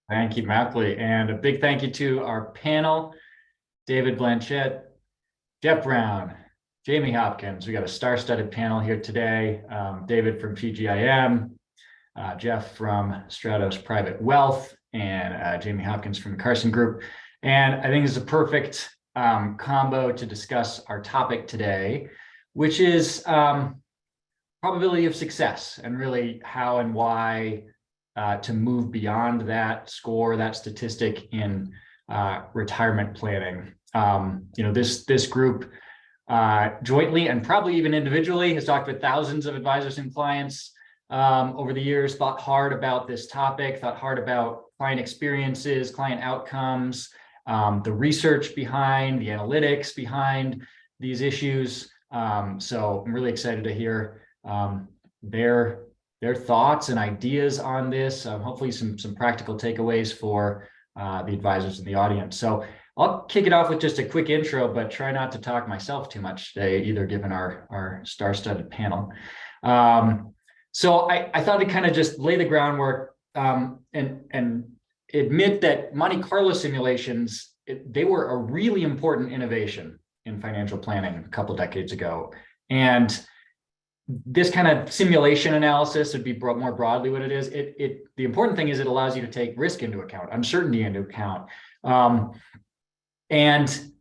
Thank you, Mapley. And a big thank you to our panel, David Blanchett, Jeff Brown, Jamie Hopkins. We got a star-studded panel here today. David from PGIM, Jeff from Stratos Private Wealth, and Jamie Hopkins from the Carcin Group. And I think it's a perfect combo to discuss our topic today, which is probability of success and really how and why to move beyond that score, that statistic in retirement planning. This group jointly and probably even individually has talked with thousands of advisors and clients over the years, thought hard about this topic, thought hard about client experiences, client outcomes, the research behind, the analytics behind these issues. So I'm really excited to hear their thoughts and ideas on this. Hopefully some practical takeaways for the advisors in the audience. So I'll kick it off with just a quick intro, but try not to talk myself too much today, either, given our star-studded panel. So I thought I'd kind of just lay the groundwork and admit that Monte Carlo simulations, they were a really important innovation in financial planning a couple decades ago. And this kind of simulation analysis would be more broadly what it is. The important thing is it allows you to take risk into account, uncertainty into account. And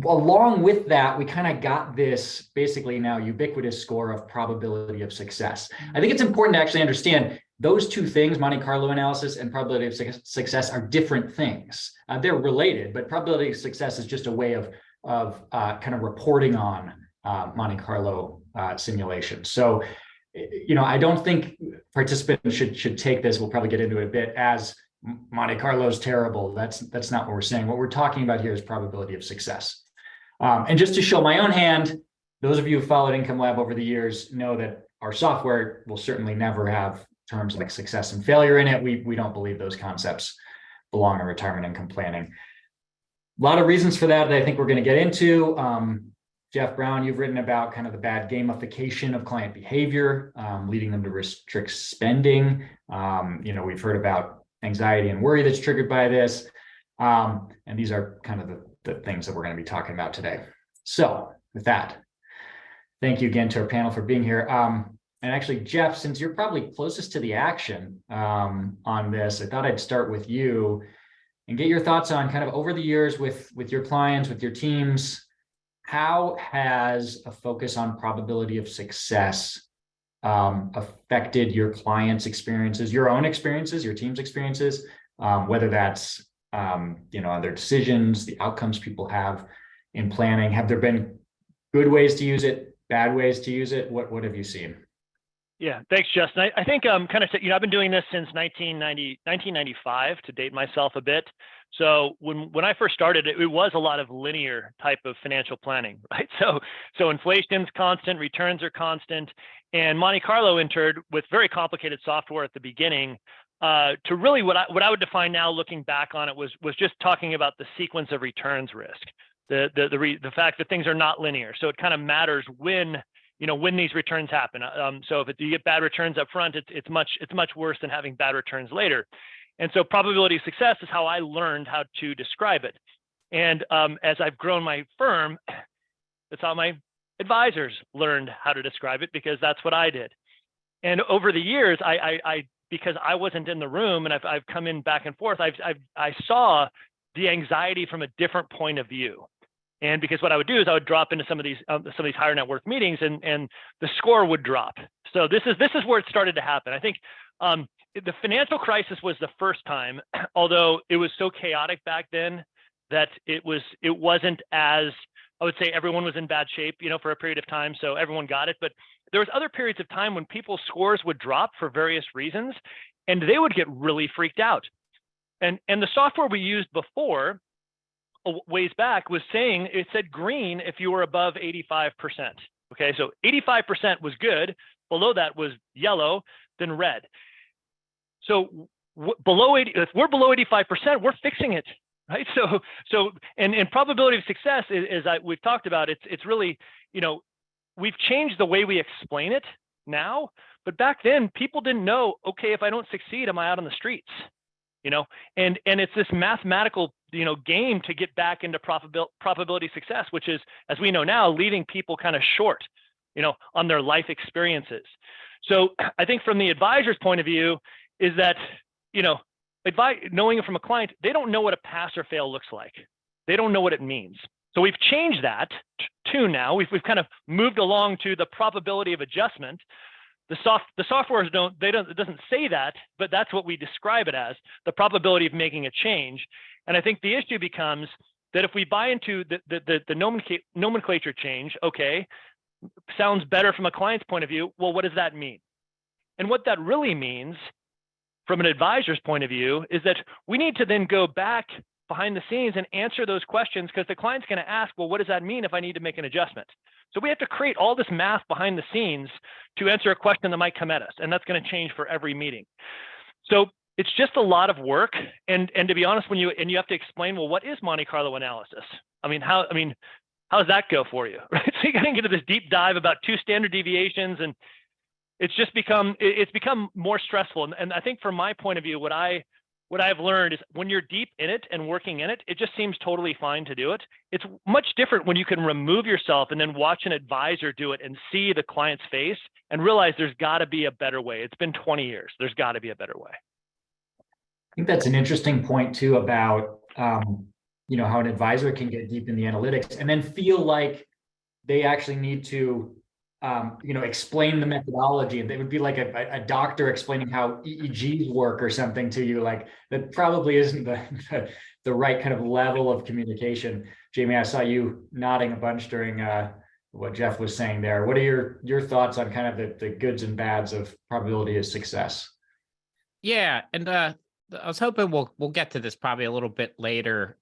along with that, we kind of got this basically now ubiquitous score of probability of success. I think it's important to actually understand those two things, Monte Carlo analysis and probability of success, are different things. They're related, but probability of success is just a way of kind of reporting on Monte Carlo simulation. So, I don't think participants should take this, we'll probably get into it a bit, as Monte Carlo is terrible. That's not what we're saying. What we're talking about here is probability of success. And just to show my own hand, those of you who followed Income Lab over the years know that our software will certainly never have terms like success and failure in it. We don't believe those concepts belong in retirement income planning. A lot of reasons for that I think we're going to get into. Jeff Brown, you've written about kind of the bad gamification of client behavior, leading them to restrict spending. We've heard about anxiety and worry that's triggered by this. And these are kind of the things that we're going to be talking about today. So with that, thank you again to our panel for being here. And actually, Jeff, since you're probably closest to the action on this, I thought I'd start with you and get your thoughts on kind of over the years with your clients, with your teams. How has a focus on probability of success affected your clients' experiences, your own experiences, your team's experiences, whether that's, on their decisions, the outcomes people have in planning? Have there been good ways to use it, bad ways to use it? What have you seen? Yeah, thanks, Justin. I think I've been doing this since 1995, to date myself a bit. So when I first started, it was a lot of linear type of financial planning, right? So inflation's constant, returns are constant, and Monte Carlo entered with very complicated software at the beginning to really what I would define now, looking back on it, was just talking about the sequence of returns risk, the fact that things are not linear. So it kind of matters when these returns happen. So if you get bad returns up front, it's much worse than having bad returns later. And so probability of success is how I learned how to describe it. And as I've grown my firm, that's how my advisors learned how to describe it, because that's what I did. And over the years, I because I wasn't in the room and I've come in back and forth, I saw the anxiety from a different point of view. And because what I would do is I would drop into some of these higher net worth meetings, and the score would drop. So this is where it started to happen. I think the financial crisis was the first time, although it was so chaotic back then that it wasn't as, I would say, everyone was in bad shape, for a period of time, so everyone got it. But there was other periods of time when people's scores would drop for various reasons, and they would get really freaked out. And the software we used before, a ways back, was saying, it said green if you were above 85%. Okay, so 85% was good. Below that was yellow, then red. So if we're below 85%, we're fixing it, right? So and probability of success is we've talked about. It's really, we've changed the way we explain it now, but back then people didn't know. Okay, if I don't succeed, am I out on the streets? and it's this mathematical, game to get back into probability success, which is, as we know now, leaving people kind of short, on their life experiences. So I think from the advisor's point of view is that, knowing it from a client, they don't know what a pass or fail looks like. They don't know what it means. So we've changed that to now. We've kind of moved along to the probability of adjustment. The software it doesn't say that, but that's what we describe it as, the probability of making a change. And I think the issue becomes that if we buy into the nomenclature change, okay, sounds better from a client's point of view. Well, what does that mean? And what that really means from an advisor's point of view is that we need to then go back behind the scenes and answer those questions, because the client's going to ask, well, what does that mean if I need to make an adjustment? So we have to create all this math behind the scenes to answer a question that might come at us. And that's going to change for every meeting. So it's just a lot of work. And to be honest, you have to explain, well, what is Monte Carlo analysis? How does that go for you? Right? So you got to get into this deep dive about 2 standard deviations, and it's become more stressful. And I think from my point of view, what I've learned is when you're deep in it and working in it, it just seems totally fine to do it. It's much different when you can remove yourself and then watch an advisor do it and see the client's face and realize there's got to be a better way. It's been 20 years. There's got to be a better way. I think that's an interesting point too about, how an advisor can get deep in the analytics and then feel like they actually need to explain the methodology, and they would be like a doctor explaining how EEGs work or something to you. Like that probably isn't the right kind of level of communication. Jamie, I saw you nodding a bunch during what Jeff was saying there. What are your thoughts on kind of the goods and bads of probability of success? Yeah, and I was hoping we'll get to this probably a little bit later,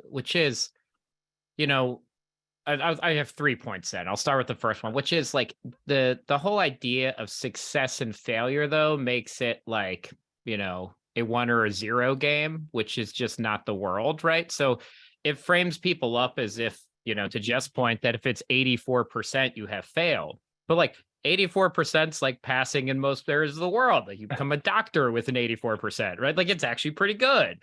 which is, I have 3 points then. I'll start with the first one, which is like the whole idea of success and failure, though, makes it like, a 1 or a 0 game, which is just not the world, right? So it frames people up as if, to Jeff's point, that if it's 84%, you have failed. But like 84% is like passing in most areas of the world. Like you become a doctor with an 84%, right? Like it's actually pretty good.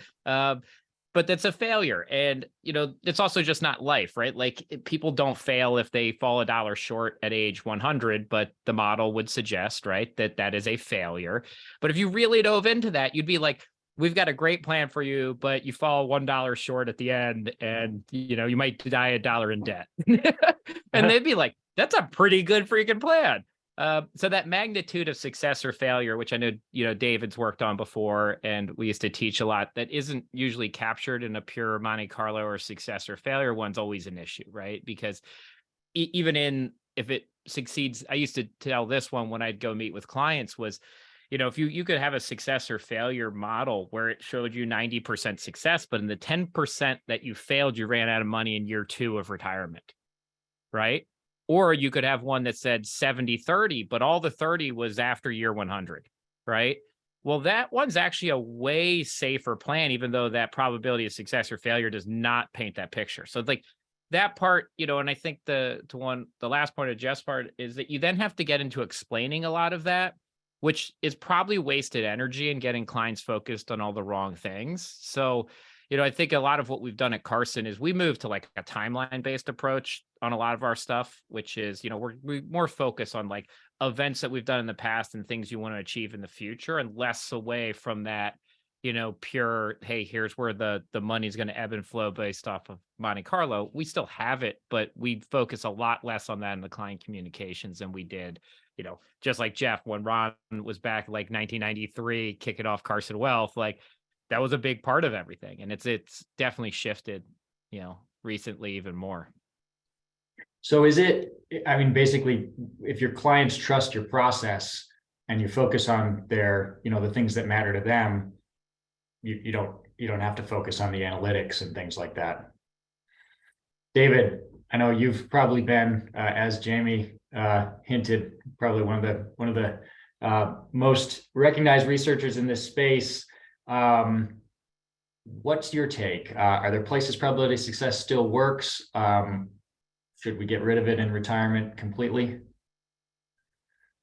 But that's a failure. And, it's also just not life, right? Like people don't fail if they fall $1 short at age 100, but the model would suggest, right, that is a failure. But if you really dove into that, you'd be like, we've got a great plan for you, but you fall $1 short at the end and, you might die $1 in debt. And they'd be like, that's a pretty good freaking plan. So that magnitude of success or failure, which I know, David's worked on before, and we used to teach a lot, that isn't usually captured in a pure Monte Carlo or success or failure one's always an issue, right? Because even if it succeeds, I used to tell this one when I'd go meet with clients was, if you could have a success or failure model where it showed you 90% success, but in the 10% that you failed, you ran out of money in year 2 of retirement, right? Or you could have one that said 70-30, but all the 30 was after year 100, right? Well, that one's actually a way safer plan, even though that probability of success or failure does not paint that picture. So like that part, and I think the last point of Jeff's part is that you then have to get into explaining a lot of that, which is probably wasted energy and getting clients focused on all the wrong things. So, I think a lot of what we've done at Carcin is we moved to like a timeline-based approach on a lot of our stuff, which is, we're more focused on like events that we've done in the past and things you want to achieve in the future, and less away from that, pure, hey, here's where the money's going to ebb and flow based off of Monte Carlo. We still have it, but we focus a lot less on that in the client communications than we did, just like Jeff, when Ron was back like 1993, kicking off Carcin Wealth, like that was a big part of everything. And it's definitely shifted, recently even more. So basically, if your clients trust your process and you focus on their, the things that matter to them, you don't have to focus on the analytics and things like that. David, I know you've probably been, as Jamie hinted, probably one of the most recognized researchers in this space. What's your take? Are there places probability of success still works? Should we get rid of it in retirement completely?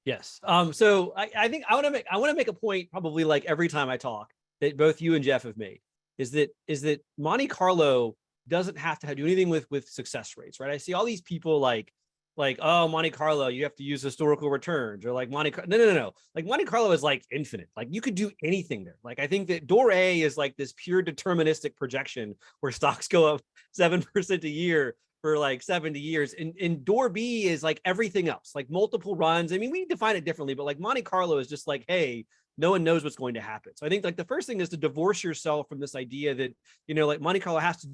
Yes. So I think I want to make a point probably like every time I talk, that both you and Jeff have made is that Monte Carlo doesn't have to do anything with success rates, right? I see all these people like, oh, Monte Carlo, you have to use historical returns, or like no. Like Monte Carlo is like infinite. Like you could do anything there. Like I think that door A is like this pure deterministic projection where stocks go up 7% a year for like 70 years. And door B is like everything else, like multiple runs. I mean, we define it differently, but like Monte Carlo is just like, hey, no one knows what's going to happen. So I think like the first thing is to divorce yourself from this idea that, you know, like Monte Carlo has to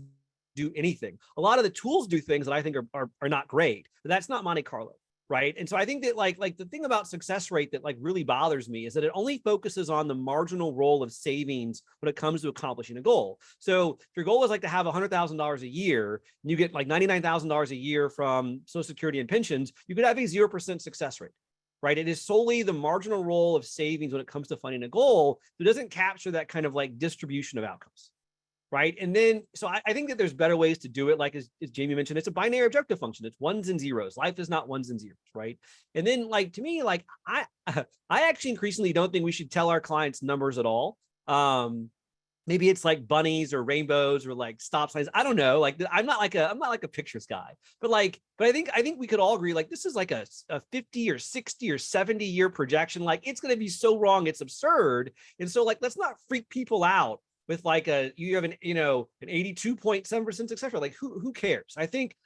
do anything. A lot of the tools do things that I think are not great, but that's not Monte Carlo, right? And so I think that like the thing about success rate that like really bothers me is that it only focuses on the marginal role of savings when it comes to accomplishing a goal. So if your goal is like to have $100,000 a year, and you get like $99,000 a year from Social Security and pensions, you could have a 0% success rate. Right? It is solely the marginal role of savings when it comes to funding a goal. It doesn't capture that kind of like distribution of outcomes. Right. And then, so I think that there's better ways to do it. Like as Jamie mentioned, it's a binary objective function. It's ones and zeros. Life is not ones and zeros. Right. And then like, to me, like I actually increasingly don't think we should tell our clients numbers at all. Maybe it's like bunnies or rainbows or like stop signs. I don't know. Like I'm not like a pictures guy, but I think we could all agree, like this is like a 50 or 60 or 70 year projection. Like it's going to be so wrong. It's absurd. And so like, let's not freak people out with like you have an 82.7% success rate. Like who cares? I think,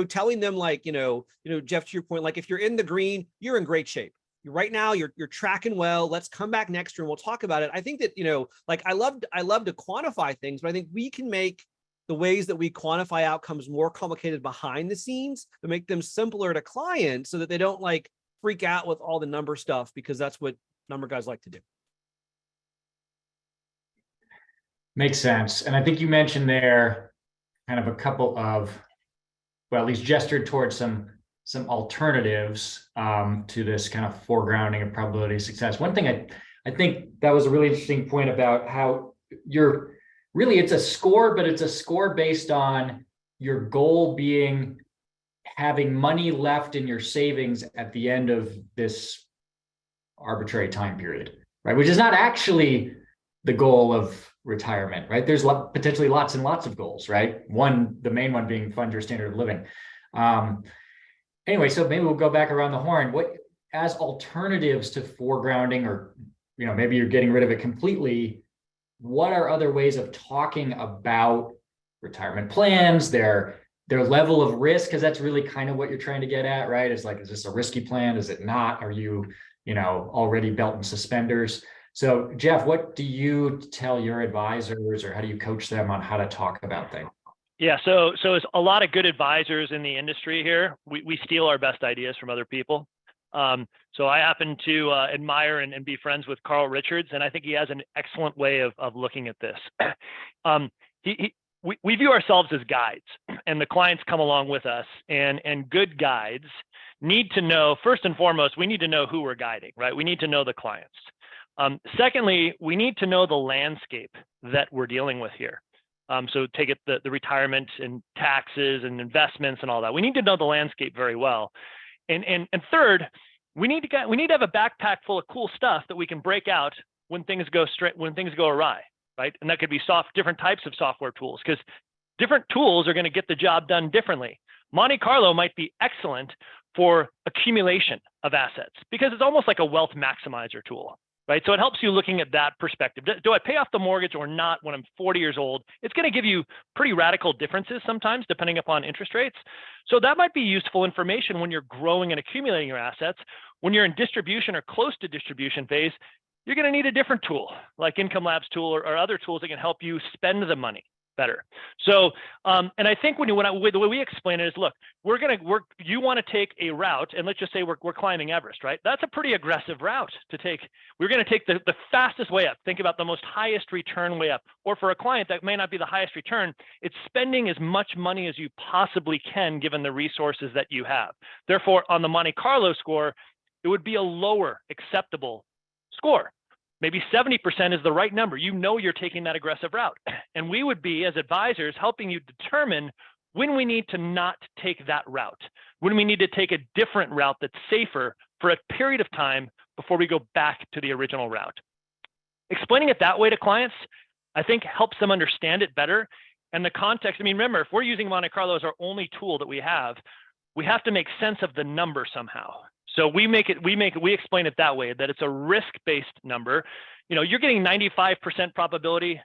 telling them like, Jeff, to your point, like if you're in the green, you're in great shape. Right now you're tracking well. Let's come back next year and we'll talk about it. I think that, like I love to quantify things, but I think we can make the ways that we quantify outcomes more complicated behind the scenes to make them simpler to clients so that they don't like freak out with all the number stuff, because that's what number guys like to do. Makes sense. And I think you mentioned there kind of a couple of, well, at least gestured towards some alternatives to this kind of foregrounding of probability of success. One thing I think that was a really interesting point about how it's a score, but it's a score based on your goal being having money left in your savings at the end of this arbitrary time period, right? Which is not actually the goal of retirement, right? There's potentially lots and lots of goals, right? The main one being fund your standard of living. Anyway, so maybe we'll go back around the horn. What, as alternatives to foregrounding, or maybe you're getting rid of it completely, what are other ways of talking about retirement plans, their level of risk? Because that's really kind of what you're trying to get at, right? Is like, is this a risky plan? Is it not? Are you, already belt and suspenders? So Jeff, what do you tell your advisors, or how do you coach them on how to talk about things? Yeah, so as a lot of good advisors in the industry here, we steal our best ideas from other people. So I happen to admire and be friends with Carl Richards, and I think he has an excellent way of looking at this. We view ourselves as guides, and the clients come along with us, and good guides need to know, first and foremost, we need to know who we're guiding, right? We need to know the clients. Secondly, we need to know the landscape that we're dealing with here. So take it the retirement and taxes and investments and all that. We need to know the landscape very well. And third, we need to have a backpack full of cool stuff that we can break out when things go awry, right? And that could be different types of software tools, because different tools are going to get the job done differently. Monte Carlo might be excellent for accumulation of assets because it's almost like a wealth maximizer tool. Right. So it helps you looking at that perspective. Do I pay off the mortgage or not when I'm 40 years old? It's going to give you pretty radical differences sometimes depending upon interest rates. So that might be useful information when you're growing and accumulating your assets. When you're in distribution or close to distribution phase, you're going to need a different tool like Income Lab's tool or other tools that can help you spend the money better. So, and I think the way we explain it is, look, you want to take a route, and let's just say we're climbing Everest, right? That's a pretty aggressive route to take. We're going to take the fastest way up. Think about the most highest return way up. Or for a client that may not be the highest return, it's spending as much money as you possibly can given the resources that you have. Therefore, on the Monte Carlo score, it would be a lower acceptable score. Maybe 70% is the right number. You're taking that aggressive route. And we would be, as advisors, helping you determine when we need to not take that route, when we need to take a different route that's safer for a period of time before we go back to the original route. explaining it that way to clients, I think helps them understand it better. And the context, I mean, remember, if we're using Monte Carlo as our only tool that we have to make sense of the number somehow. So we explain it that way, that it's a risk-based number. You're getting 95% probability.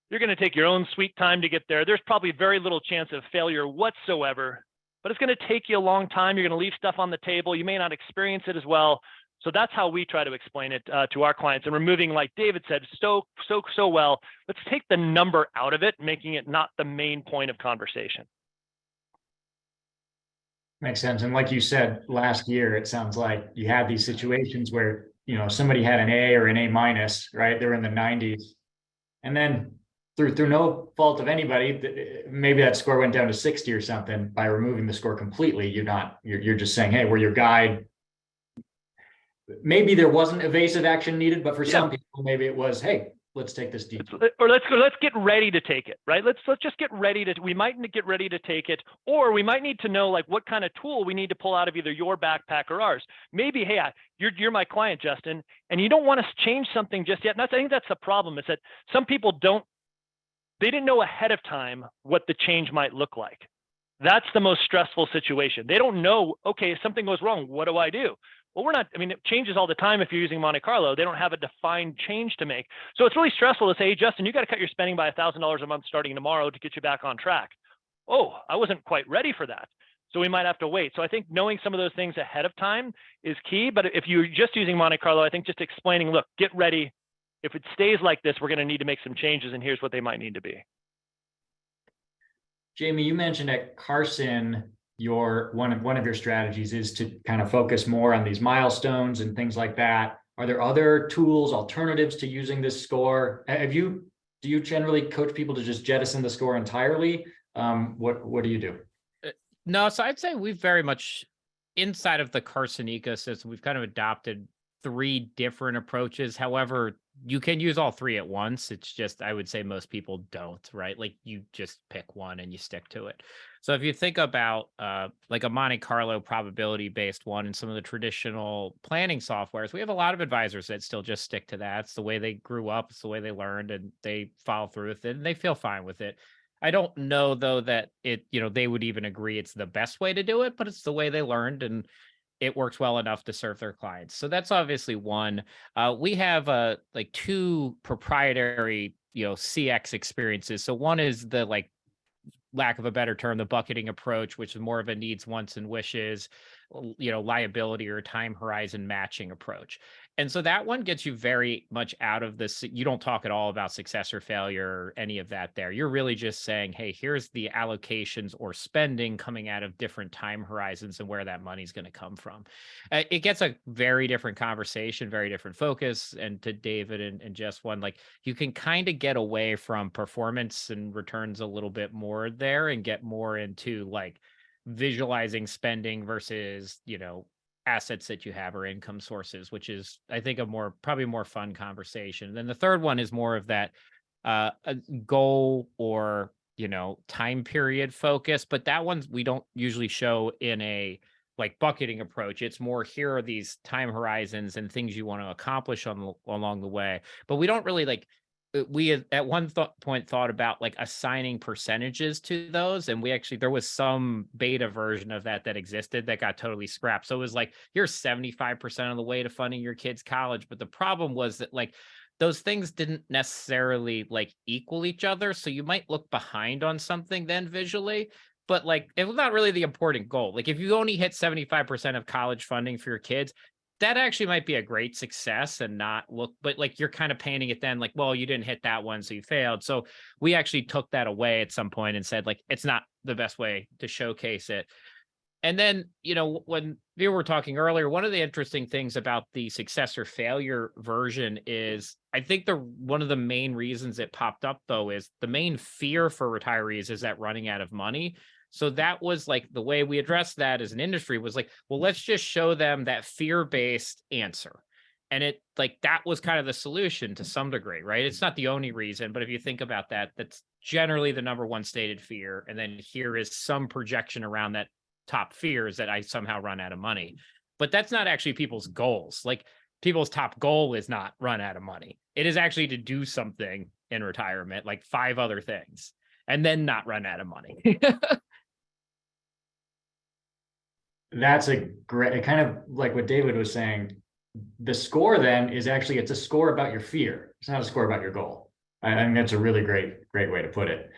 You're going to take your own sweet time to get there. There's probably very little chance of failure whatsoever, but it's going to take you a long time. You're going to leave stuff on the table. You may not experience it as well. So that's how we try to explain it to our clients, and removing, like David said, so well, let's take the number out of it, making it not the main point of conversation. Makes sense. And like you said, last year, it sounds like you had these situations where, somebody had an A or an A minus, right? They're in the 90s. And then through no fault of anybody, maybe that score went down to 60 or something. By removing the score completely, you're just saying, hey, we're your guide. Maybe there wasn't evasive action needed, but for some people, maybe it was, hey, let's take this deep. Or let's get ready to take it, right? Let's just get ready we might get ready to take it, or we might need to know like what kind of tool we need to pull out of either your backpack or ours. Maybe, hey, you're my client, Justin, and you don't want to change something just yet. And I think that's the problem, is that some people they didn't know ahead of time what the change might look like. That's the most stressful situation. They don't know, okay, if something goes wrong, what do I do? Well, it changes all the time if you're using Monte Carlo. They don't have a defined change to make. So it's really stressful to say, hey, Justin, you got to cut your spending by $1,000 a month starting tomorrow to get you back on track. Oh, I wasn't quite ready for that. So we might have to wait. So I think knowing some of those things ahead of time is key. But if you're just using Monte Carlo, I think just explaining, look, get ready. If it stays like this, we're going to need to make some changes, and here's what they might need to be. Jamie, you mentioned at Carcin, one of your strategies is to kind of focus more on these milestones and things like that. Are there other tools, alternatives to using this score? Do you generally coach people to just jettison the score entirely? What do you do? No, so I'd say we've very much, inside of the Carcin ecosystem, we've kind of adopted 3 different approaches. However, you can use all 3 at once. It's just, I would say most people don't, right? Like you just pick one and you stick to it. So if you think about like a Monte Carlo probability based one and some of the traditional planning softwares, we have a lot of advisors that still just stick to that. It's the way they grew up, it's the way they learned, and they follow through with it and they feel fine with it. I don't know though that they would even agree it's the best way to do it, but it's the way they learned and it works well enough to serve their clients. So that's obviously one. We have like 2 proprietary, CX experiences. So one is the, like, lack of a better term, the bucketing approach, which is more of a needs, wants, and wishes, liability or time horizon matching approach. And so that one gets you very much out of this. You don't talk at all about success or failure or any of that there. You're really just saying, hey, here's the allocations or spending coming out of different time horizons and where that money's going to come from. It gets a very different conversation, very different focus. And to David and just one, like, you can kind of get away from performance and returns a little bit more there and get more into like visualizing spending versus, assets that you have or income sources, which is, I think, probably more fun conversation. And then the third one is more of that a goal or, time period focus, but that one's we don't usually show in a like bucketing approach. It's more, here are these time horizons and things you want to accomplish along the way, but we don't really like. We at one point thought about like assigning percentages to those, and there was some beta version of that existed that got totally scrapped. So it was like, you're 75% of the way to funding your kid's college, but the problem was that like those things didn't necessarily like equal each other, so you might look behind on something then visually, but like it was not really the important goal. Like if you only hit 75% of college funding for your kids, that actually might be a great success and but like you're kind of painting it then like, well, you didn't hit that one, so you failed. So we actually took that away at some point and said, like, it's not the best way to showcase it. And then, when we were talking earlier, one of the interesting things about the success or failure version is, I think one of the main reasons it popped up though, is the main fear for retirees is that running out of money. So that was like the way we addressed that as an industry was like, well, let's just show them that fear-based answer. And it like, that was kind of the solution to some degree, right? It's not the only reason, but if you think about that, that's generally the number one stated fear. And then here is some projection around that top fear is that I somehow run out of money, but that's not actually people's goals. Like people's top goal is not run out of money. It is actually to do something in retirement, like 5 other things, and then not run out of money. That's a great, kind of like what David was saying. The score then is actually, it's a score about your fear. It's not a score about your goal. I think that's a really great way to put it.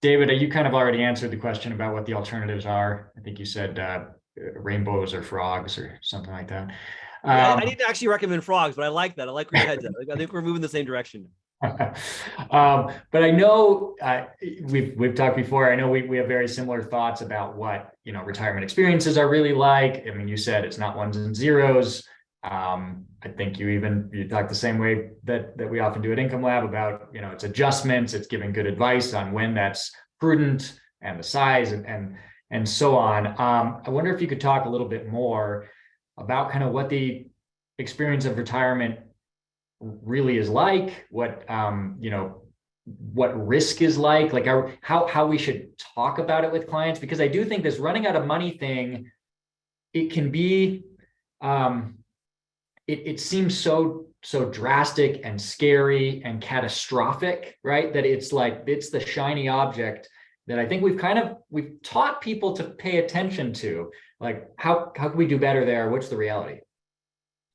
David, you kind of already answered the question about what the alternatives are. I think you said rainbows or frogs or something like that. I need to actually recommend frogs, but I like that. I like where your head's at. I think we're moving the same direction. But I know we've talked before. I know we have very similar thoughts about what retirement experiences are really like. I mean, you said it's not ones and zeros. I think you talk the same way that we often do at Income Lab about it's adjustments, it's giving good advice on when that's prudent and the size and so on. I wonder if you could talk a little bit more about kind of what the experience of retirement really is like, what risk is like how we should talk about it with clients, because I do think this running out of money thing, it can be it seems so drastic and scary and catastrophic, right? That it's the shiny object that I think we've taught people to pay attention to. Like, how can we do better there? What's the reality?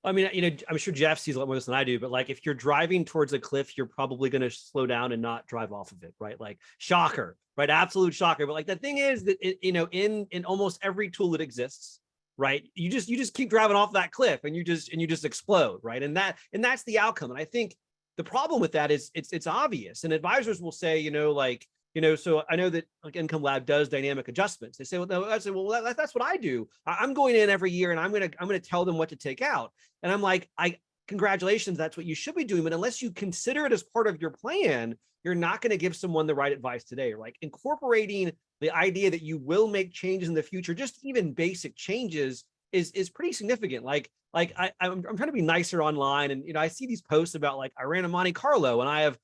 I mean, I'm sure Jeff sees a lot more of this than I do, but like if you're driving towards a cliff, you're probably going to slow down and not drive off of it, right? Like, shocker, right? Absolute shocker. But like the thing is that in almost every tool that exists, right? You just keep driving off that cliff and you just explode, right? And that's the outcome. And I think the problem with that is it's obvious. And advisors will say, so I know that like Income Lab does dynamic adjustments. They say, well, I say, well, that's what I do. I'm going in every year and I'm going to tell them what to take out. And I'm like, congratulations, that's what you should be doing. But unless you consider it as part of your plan, you're not going to give someone the right advice today. Like incorporating the idea that you will make changes in the future, just even basic changes is pretty significant. I'm trying to be nicer online, and I see these posts about like I ran a Monte Carlo and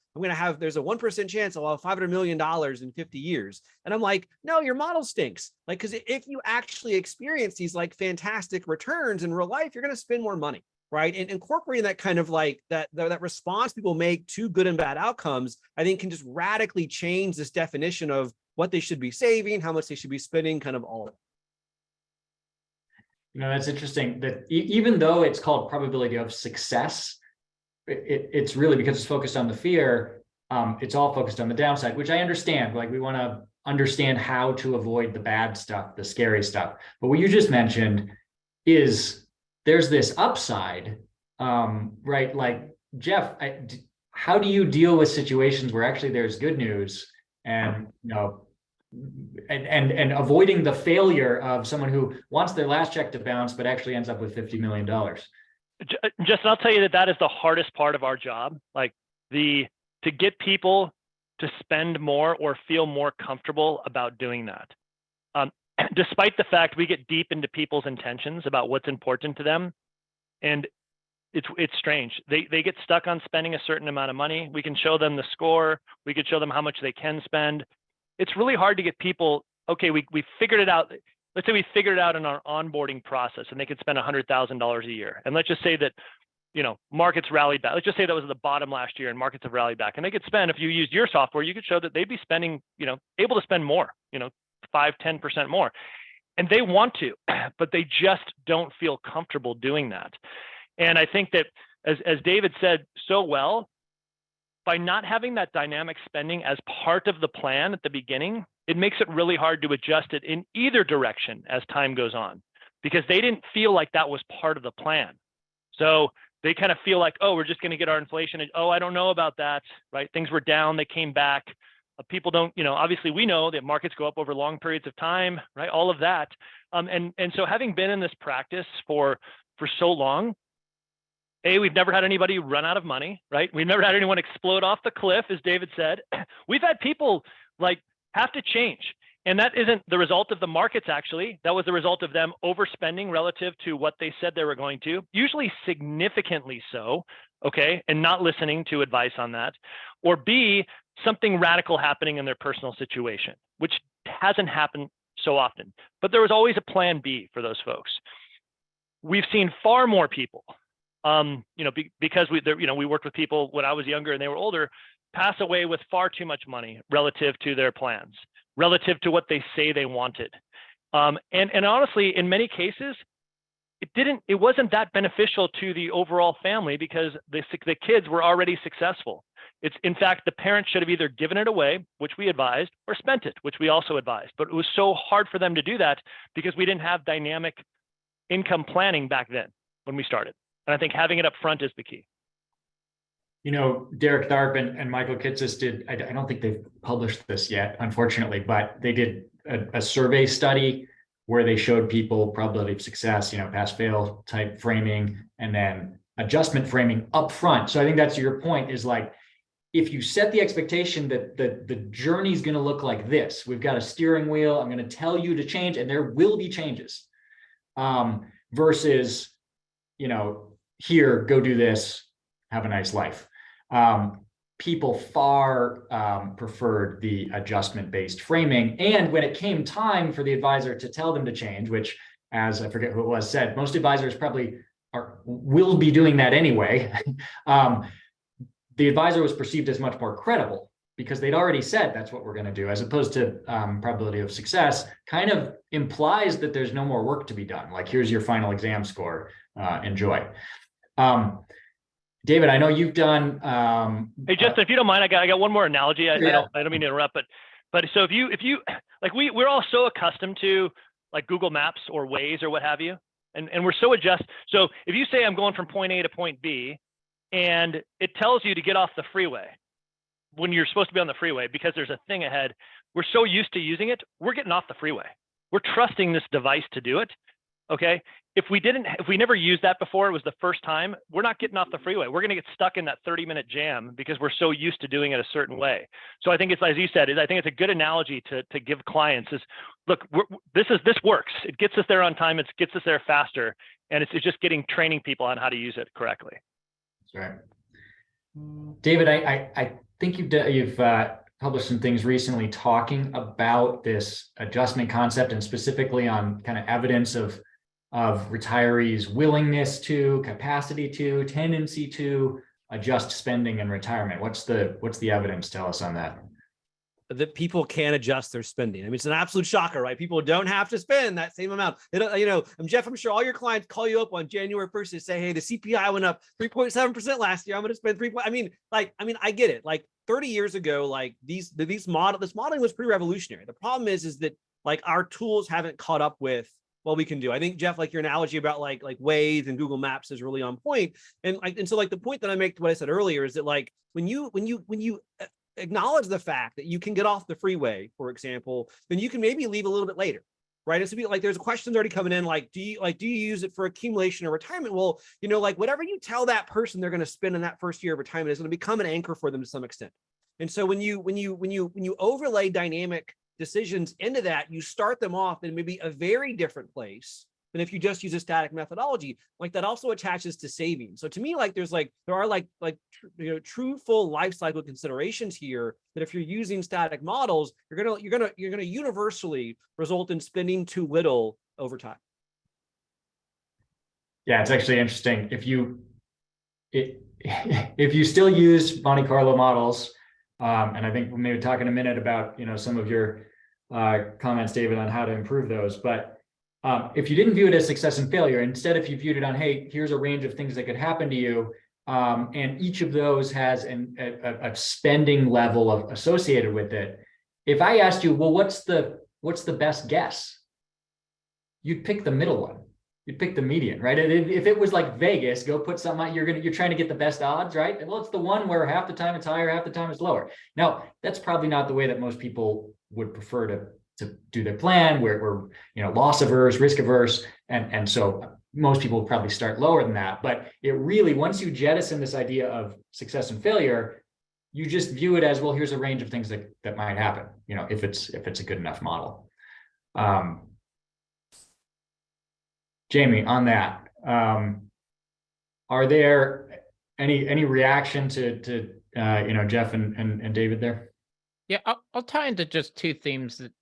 there's a 1% chance I'll have $500 million in 50 years. And I'm like, no, your model stinks. Like, because if you actually experience these like fantastic returns in real life, you're going to spend more money, right? And incorporating that kind of like that response people make to good and bad outcomes, I think can just radically change this definition of what they should be saving, how much they should be spending, kind of all of it. That's interesting that even though it's called probability of success, it's really, because it's focused on the fear, it's all focused on the downside, which I understand. Like, we want to understand how to avoid the bad stuff, the scary stuff. But what you just mentioned is there's this upside, right? Like, Jeff, how do you deal with situations where actually there's good news and, and avoiding the failure of someone who wants their last check to bounce, but actually ends up with $50 million? Justin, I'll tell you that is the hardest part of our job. Like to get people to spend more or feel more comfortable about doing that. Despite the fact we get deep into people's intentions about what's important to them. And it's strange. They get stuck on spending a certain amount of money. We can show them the score. We could show them how much they can spend. It's really hard to get people, okay, we figured it out. Let's say we figured it out in our onboarding process and they could spend $100,000 a year. And let's just say that, markets rallied back. Let's just say that was at the bottom last year and markets have rallied back. And they could spend, if you used your software, you could show that they'd be spending, able to spend more, 5-10% more. And they want to, but they just don't feel comfortable doing that. And I think that, as David said so well, by not having that dynamic spending as part of the plan at the beginning, it makes it really hard to adjust it in either direction as time goes on, because they didn't feel like that was part of the plan. So they kind of feel like, oh, we're just going to get our inflation. And, oh, I don't know about that, right? Things were down, they came back. People don't, obviously we know that markets go up over long periods of time, right? All of that. And so having been in this practice for so long, we've never had anybody run out of money, right? We've never had anyone explode off the cliff, as David said. We've had people like have to change. And that isn't the result of the markets, actually. That was the result of them overspending relative to what they said they were going to, usually significantly so, okay, and not listening to advice on that. Or B, something radical happening in their personal situation, which hasn't happened so often. But there was always a plan B for those folks. we've seen far more people, because we worked with people when I was younger and they were older, pass away with far too much money relative to their plans, relative to what they say they wanted. And honestly, in many cases, it wasn't that beneficial to the overall family because the kids were already successful. It's, in fact, the parents should have either given it away, which we advised, or spent it, which we also advised. But it was so hard for them to do that because we didn't have dynamic income planning back then when we started. And I think having it up front is the key. Derek Tharp and Michael Kitces did, I don't think they've published this yet, unfortunately, but they did a survey study where they showed people probability of success, pass fail type framing, and then adjustment framing up front. So I think that's your point, is like, if you set the expectation that the journey is going to look like this, we've got a steering wheel, I'm going to tell you to change, and there will be changes, versus, here, go do this, have a nice life. People far preferred the adjustment-based framing. And when it came time for the advisor to tell them to change, which, as I forget who it was, said, most advisors probably will be doing that anyway, the advisor was perceived as much more credible because they'd already said that's what we're going to do, as opposed to probability of success kind of implies that there's no more work to be done. Like, here's your final exam score, enjoy. David, I know you've done. Hey, Justin, if you don't mind, I got one more analogy. I Yeah. don't mean to interrupt, but so if you like, we're all so accustomed to like Google Maps or Waze or what have you, and we're so adjusted. So if you say I'm going from point A to point B, and it tells you to get off the freeway when you're supposed to be on the freeway because there's a thing ahead, we're so used to using it, we're getting off the freeway. We're trusting this device to do it. Okay. If we never used that before, it was the first time, we're not getting off the freeway. We're going to get stuck in that 30-minute jam because we're so used to doing it a certain way. So I think it's, as you said, I think it's a good analogy to give clients is, look, this works. It gets us there on time. It gets us there faster. And it's just training people on how to use it correctly. That's right. David, I think you've published some things recently talking about this adjustment concept, and specifically on kind of evidence of retirees' willingness to, capacity to, tendency to adjust spending in retirement. What's the evidence? Tell us on that. That people can adjust their spending. I mean, it's an absolute shocker, right? People don't have to spend that same amount. They don't, Jeff, I'm sure all your clients call you up on January 1st to say, hey, the CPI went up 3.7% last year. I'm going to spend I get it. Like 30 years ago, like this modeling was pretty revolutionary. The problem is that like our tools haven't caught up with what we can do. I think, Jeff, like your analogy about like Waze and Google Maps is really on point. And so like the point that I make to what I said earlier is that like when you acknowledge the fact that you can get off the freeway, for example, then you can maybe leave a little bit later, right? It's like there's questions already coming in, like do you use it for accumulation or retirement? Well, like whatever you tell that person they're going to spend in that first year of retirement is going to become an anchor for them to some extent. And so when you overlay dynamic decisions into that, you start them off in maybe a very different place than if you just use a static methodology. Like that also attaches to savings. So to me, like there are true full life cycle considerations here that if you're using static models, you're gonna universally result in spending too little over time. Yeah, it's actually interesting. If you still use Monte Carlo models, and I think we'll maybe talk in a minute about some of your comments, David, on how to improve those. But if you didn't view it as success and failure, instead, if you viewed it on, hey, here's a range of things that could happen to you, and each of those has a spending level associated with it. If I asked you, well, what's the best guess? You'd pick the middle one. You'd pick the median, right? If it was like Vegas, go put something out, you're trying to get the best odds, right? Well, it's the one where half the time it's higher, half the time it's lower. Now, that's probably not the way that most people would prefer to do their plan. We're loss averse, risk averse, and so most people will probably start lower than that. But it really, once you jettison this idea of success and failure, you just view it as, well, here's a range of things that might happen, if it's a good enough model. Jamie, on that, are there any reaction to Jeff and David there? Yeah, I'll tie into just two themes that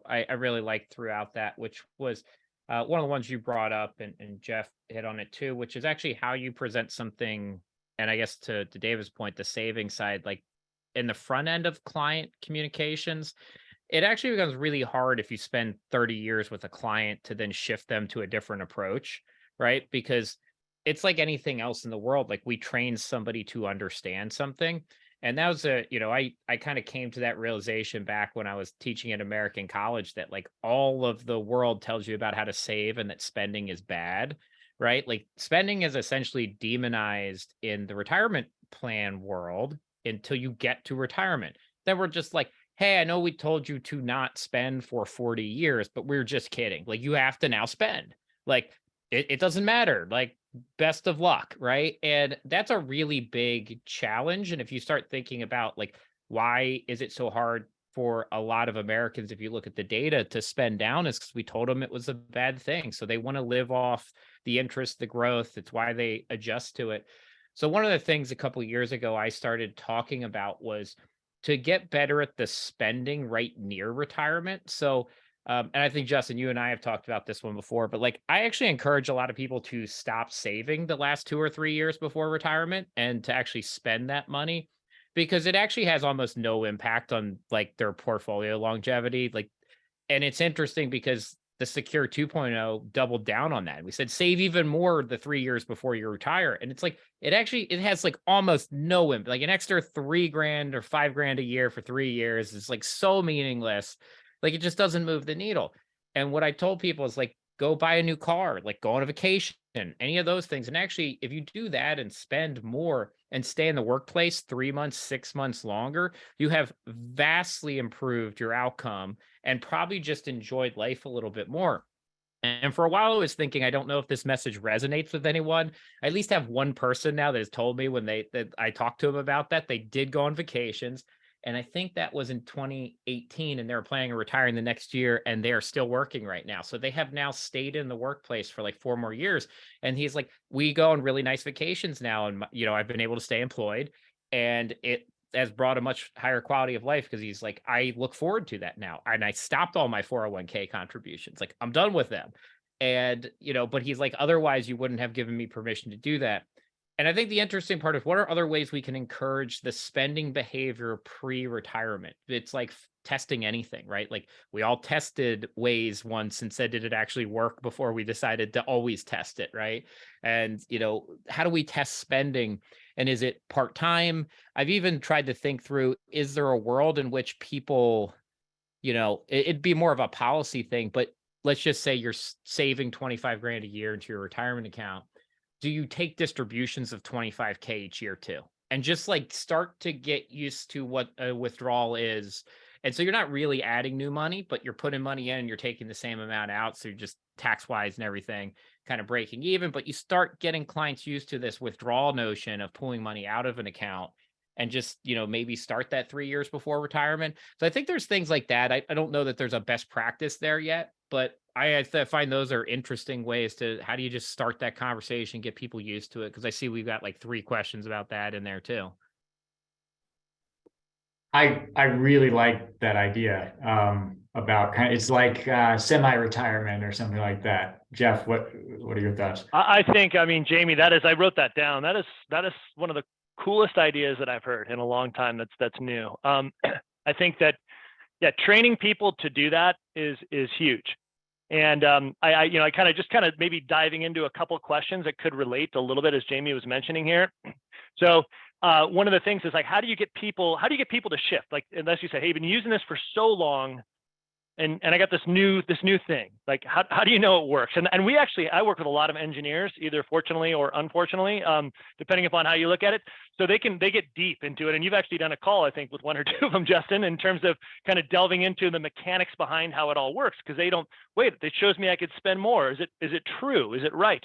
I really liked throughout that, which was one of the ones you brought up, and Jeff hit on it too, which is actually how you present something. And I guess to David's point, the saving side, like in the front end of client communications, it actually becomes really hard if you spend 30 years with a client to then shift them to a different approach, right? Because it's like anything else in the world. Like we train somebody to understand something. And that was I kind of came to that realization back when I was teaching at American college that like all of the world tells you about how to save and that spending is bad, right? Like spending is essentially demonized in the retirement plan world until you get to retirement. Then we're just like, hey, I know we told you to not spend for 40 years, but we're just kidding. Like you have to now spend. Like it doesn't matter. Like best of luck, right? And that's a really big challenge. And if you start thinking about like why is it so hard for a lot of Americans, if you look at the data, to spend down, is because we told them it was a bad thing. So they want to live off the interest, the growth. It's why they adjust to it. So one of the things a couple of years ago I started talking about was to get better at the spending right near retirement. So and I think Justin, you and I have talked about this one before, but like I actually encourage a lot of people to stop saving the last 2 or 3 years before retirement and to actually spend that money, because it actually has almost no impact on like their portfolio longevity. Like, and it's interesting because the Secure 2.0 doubled down on that. We said save even more the 3 years before you retire, and it's like it has like almost no impact. Like an extra $3,000 or $5,000 a year for 3 years is like so meaningless. Like it just doesn't move the needle. And what I told people is like, go buy a new car, like go on a vacation, any of those things. And actually, if you do that and spend more and stay in the workplace 3 months, 6 months longer, you have vastly improved your outcome and probably just enjoyed life a little bit more. And for a while, I was thinking, I don't know if this message resonates with anyone. I at least have one person now that has told me when that I talked to them about that, they did go on vacations. And I think that was in 2018, and they were planning on retiring the next year, and they are still working right now. So they have now stayed in the workplace for like 4 more years. And he's like, we go on really nice vacations now. And, I've been able to stay employed, and it has brought a much higher quality of life, because he's like, I look forward to that now. And I stopped all my 401k contributions. Like I'm done with them. And, but he's like, otherwise you wouldn't have given me permission to do that. And I think the interesting part is, what are other ways we can encourage the spending behavior pre-retirement? It's like testing anything, right? Like we all tested Waze once and said, did it actually work, before we decided to always test it, right? And, how do we test spending? And is it part-time? I've even tried to think through, is there a world in which people, it'd be more of a policy thing, but let's just say you're saving 25 grand a year into your retirement account. Do you take distributions of 25K each year too? And just like start to get used to what a withdrawal is. And so you're not really adding new money, but you're putting money in and you're taking the same amount out. So you're just tax wise and everything kind of breaking even. But you start getting clients used to this withdrawal notion of pulling money out of an account, and just, maybe start that 3 years before retirement. So I think there's things like that. I don't know that there's a best practice there yet, but I find those are interesting ways to, how do you just start that conversation, get people used to it? Because I see we've got like 3 questions about that in there too. I really like that idea about it's like semi-retirement or something like that. Jeff, what are your thoughts? I think, Jamie, I wrote that down. That is one of the coolest ideas that I've heard in a long time. That's new. I think that, training people to do that is huge. And I kind of maybe diving into a couple of questions that could relate a little bit, as Jamie was mentioning here. So one of the things is like, how do you get people to shift? Like, unless you say, hey, you've been using this for so long, and I got this new thing. Like, how do you know it works? And I work with a lot of engineers, either fortunately or unfortunately, depending upon how you look at it. So they get deep into it. And you've actually done a call, I think, with 1 or 2 of them, Justin, in terms of kind of delving into the mechanics behind how it all works, because they don't wait. It shows me I could spend more. Is it true? Is it right?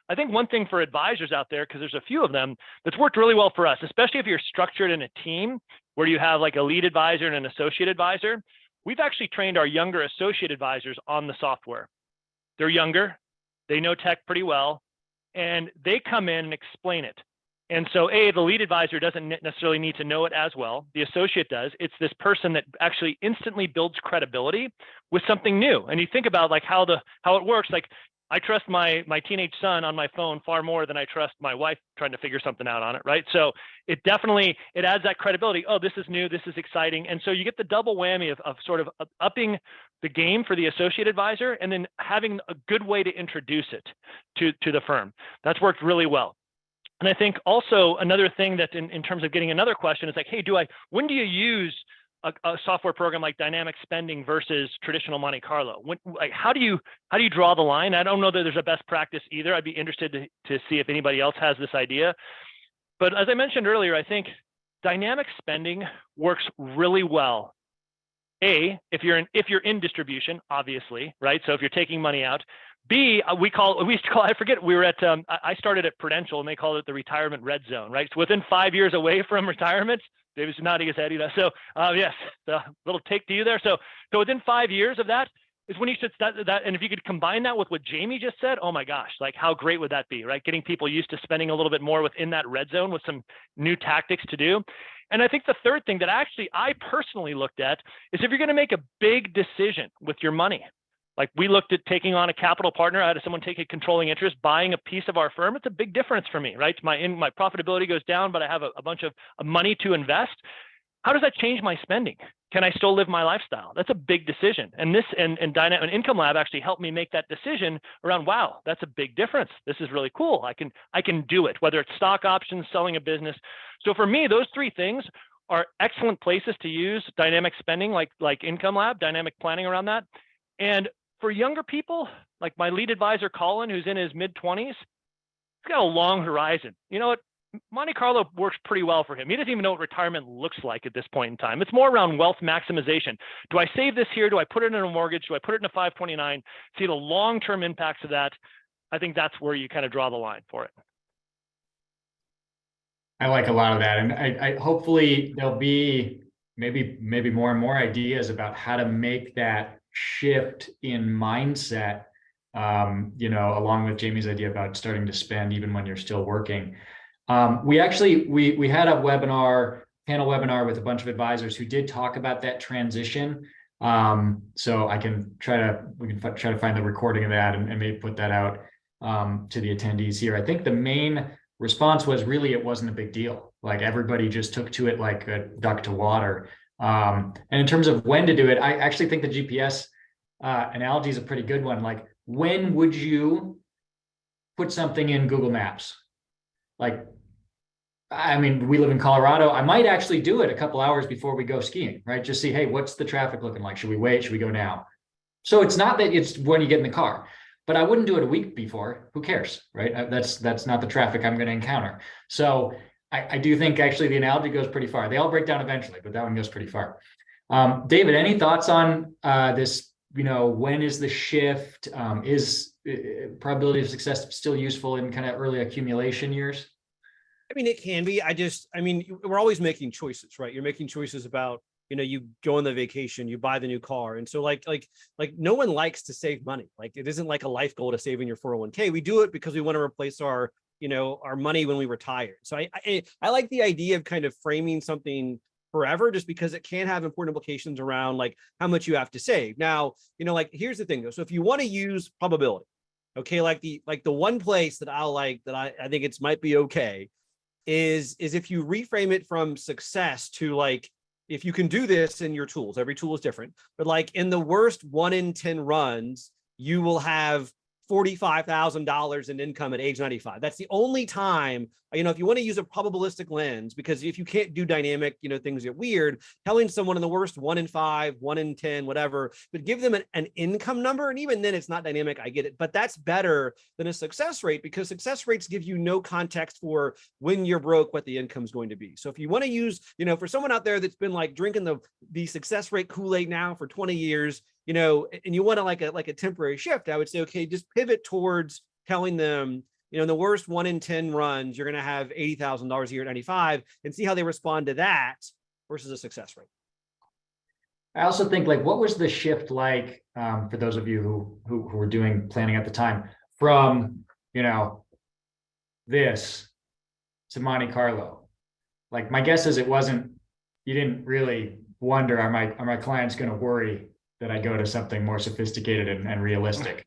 I think one thing for advisors out there, because there's a few of them, that's worked really well for us, especially if you're structured in a team where you have like a lead advisor and an associate advisor. We've actually trained our younger associate advisors on the software. They're younger, they know tech pretty well, and they come in and explain it. And so the lead advisor doesn't necessarily need to know it as well. The associate does. It's this person that actually instantly builds credibility with something new. And you think about like how it works. Like I trust my teenage son on my phone far more than I trust my wife trying to figure something out on it, right? So it adds that credibility. Oh, this is new, this is exciting. And so you get the double whammy of sort of upping the game for the associate advisor and then having a good way to introduce it to the firm. That's worked really well. And I think also another thing that in terms of getting another question is like, hey, when do you use a software program like dynamic spending versus traditional Monte Carlo? How do you draw the line? I don't know that there's a best practice either. I'd be interested to see if anybody else has this idea. But as I mentioned earlier, I think dynamic spending works really well. If you're in distribution, obviously, right? So if you're taking money out. B, I forget, we were at, I started at Prudential and they called it the retirement red zone, right? So within 5 years away from retirement, David's nodding his head, So yes, a little take to you there. So within 5 years of that is when you should start that. And if you could combine that with what Jamie just said, oh my gosh, like how great would that be, right? Getting people used to spending a little bit more within that red zone with some new tactics to do. And I think the third thing that actually I personally looked at is if you're going to make a big decision with your money. Like we looked at taking on a capital partner. I had someone take a controlling interest, buying a piece of our firm. It's a big difference for me, right? My profitability goes down, but I have a bunch of money to invest. How does that change my spending? Can I still live my lifestyle? That's a big decision. And this and Income Lab actually helped me make that decision around, wow, that's a big difference. This is really cool. I can do it, whether it's stock options, selling a business. So for me, those three things are excellent places to use dynamic spending, like Income Lab, dynamic planning around that. And for younger people, like my lead advisor, Colin, who's in his mid-20s, he's got a long horizon. You know what? Monte Carlo works pretty well for him. He doesn't even know what retirement looks like at this point in time. It's more around wealth maximization. Do I save this here? Do I put it in a mortgage? Do I put it in a 529? See the long-term impacts of that. I think that's where you kind of draw the line for it. I like a lot of that. And I hopefully there'll be maybe more and more ideas about how to make that shift in mindset, along with Jamie's idea about starting to spend even when you're still working. We had a panel webinar with a bunch of advisors who did talk about that transition. So we can try to find the recording of that and maybe put that out to the attendees here. I think the main response was really it wasn't a big deal. Like everybody just took to it like a duck to water. And in terms of when to do it, I actually think the GPS analogy is a pretty good one. Like, when would you put something in Google Maps? Like, I mean, we live in Colorado. I might actually do it a couple hours before we go skiing, right? Just see, hey, what's the traffic looking like? Should we wait? Should we go now? So it's not that it's when you get in the car, but I wouldn't do it a week before. Who cares, right? That's not the traffic I'm going to encounter. So I do think actually the analogy goes pretty far. They all break down eventually, but that one goes pretty far. David, any thoughts on this? When is the shift? Is probability of success still useful in kind of early accumulation years? I mean, it can be. We're always making choices, right? You're making choices about, you go on the vacation, you buy the new car. And so like no one likes to save money. Like it isn't like a life goal to save in your 401k. We do it because we want to replace our money when we retire. So I like the idea of kind of framing something forever, just because it can have important implications around like how much you have to save. Now, here's the thing though. So if you want to use probability, okay, like the one place that I think it's might be okay is if you reframe it from success to like, if you can do this in your tools, every tool is different, but like in the worst 1 in 10 runs, you will have $45,000 in income at age 95. That's the only time, if you want to use a probabilistic lens, because if you can't do dynamic, things get weird, telling someone in the worst 1 in 5, 1 in 10, whatever, but give them an income number. And even then it's not dynamic. I get it, but that's better than a success rate, because success rates give you no context for when you're broke, what the income is going to be. So if you want to use, for someone out there that's been like drinking the success rate Kool-Aid now for 20 years, and you want to like a temporary shift, I would say, okay, just pivot towards telling them, in the worst 1 in 10 runs, you're going to have $80,000 a year at 95, and see how they respond to that versus a success rate. I also think what was the shift like for those of you who were doing planning at the time from, this to Monte Carlo? Like my guess is it wasn't, you didn't really wonder, are my clients going to worry that I go to something more sophisticated and realistic,